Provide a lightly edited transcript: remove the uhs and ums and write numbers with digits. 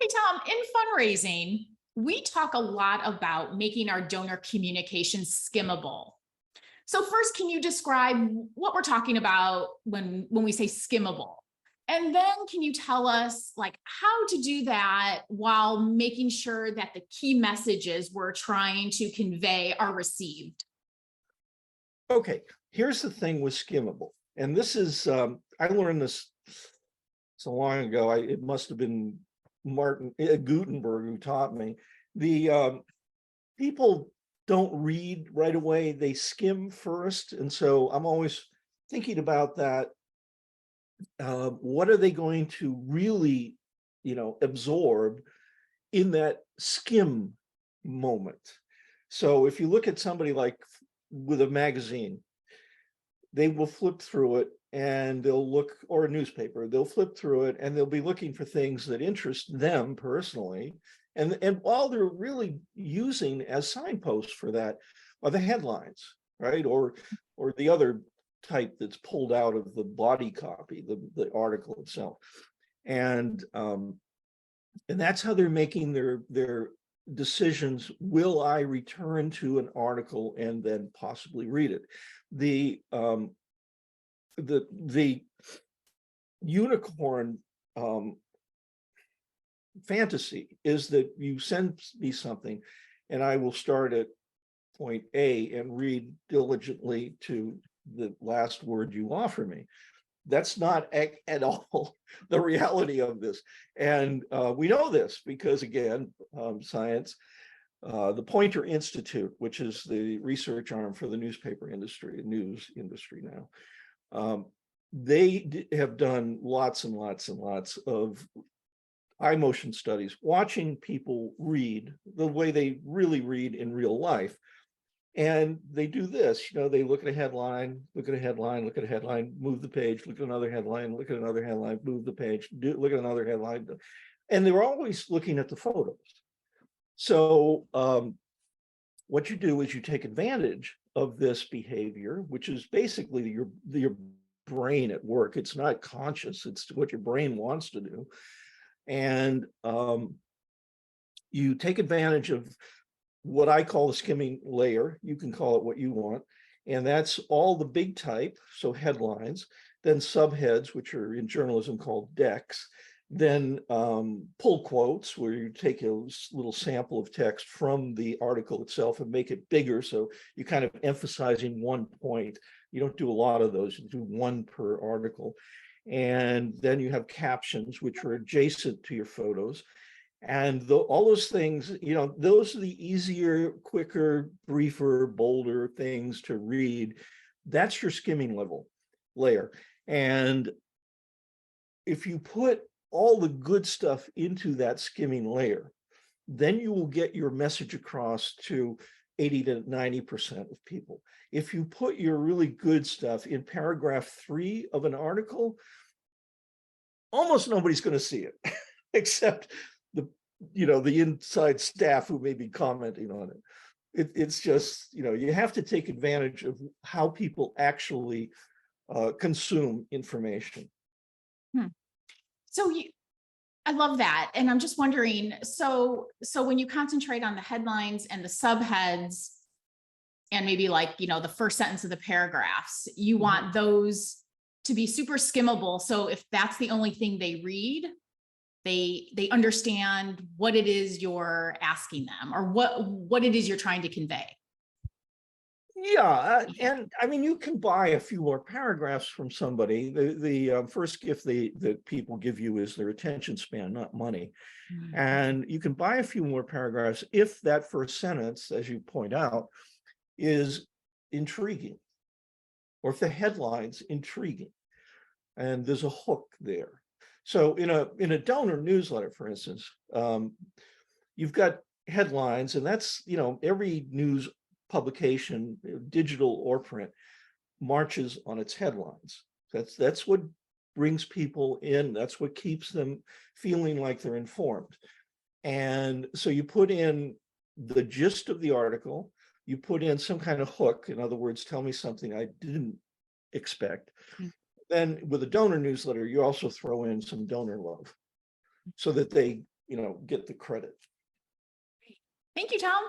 Hey, Tom, in fundraising, we talk a lot about making our donor communication skimmable. So first, can you describe what we're talking about when we say skimmable? And then can you tell us like how to do that while making sure that the key messages we're trying to convey are received? Okay, here's the thing with skimmable. And this is, I learned this so long ago. It must have been Martin Gutenberg who taught me. The people don't read right away, they skim first. And so I'm always thinking about that. What are they going to really, absorb in that skim moment? So if you look at somebody like with a magazine, they will flip through it and they'll look, or a newspaper, they'll flip through it and they'll be looking for things that interest them personally. And all they're really using as signposts for that are the headlines, right? Or the other type that's pulled out of the body copy, the article itself. And that's how they're making their decisions. Will I return to an article and then possibly read it? The unicorn fantasy is that you send me something and I will start at point A and read diligently to the last word you offer me. That's not at all the reality of this. And we know this because, again, science, the Poynter Institute, which is the research arm for the newspaper industry, news industry now, they have done lots and lots and lots of eye motion studies, watching people read the way they really read in real life. And they do this, they look at a headline, look at a headline, look at a headline, move the page, look at another headline, look at another headline, move the page, look at another headline. And they're always looking at the photos. So what you do is you take advantage of this behavior, which is basically your brain at work. It's not conscious, it's what your brain wants to do. And you take advantage of what I call the skimming layer. You can call it what you want. And that's all the big type, so headlines, then subheads, which are in journalism called decks, then pull quotes, where you take a little sample of text from the article itself and make it bigger. So you kind of emphasizing one point. You don't do a lot of those, you do one per article. And then you have captions, which are adjacent to your photos. And all those things, those are the easier, quicker, briefer, bolder things to read. That's your skimming layer. And if you put all the good stuff into that skimming layer, then you will get your message across to 80 to 90% of people. If you put your really good stuff in paragraph 3 of an article, almost nobody's going to see it, except the inside staff who may be commenting on it. It's just, you have to take advantage of how people actually consume information. So I love that. And I'm just wondering, so when you concentrate on the headlines and the subheads and maybe like, the first sentence of the paragraphs, you want those to be super skimmable. So if that's the only thing they read, they understand what it is you're asking them or what it is you're trying to convey. Yeah, and I mean, you can buy a few more paragraphs from somebody. The first gift that people give you is their attention span, not money. And you can buy a few more paragraphs if that first sentence, as you point out, is intriguing, or if the headline's intriguing and there's a hook there. So in a donor newsletter, for instance, you've got headlines, and that's, every news publication, digital or print, marches on its headlines. That's what brings people in. That's what keeps them feeling like they're informed. And so you put in the gist of the article, you put in some kind of hook. In other words, tell me something I didn't expect. Then with a donor newsletter, you also throw in some donor love so that they get the credit. Thank you, Tom.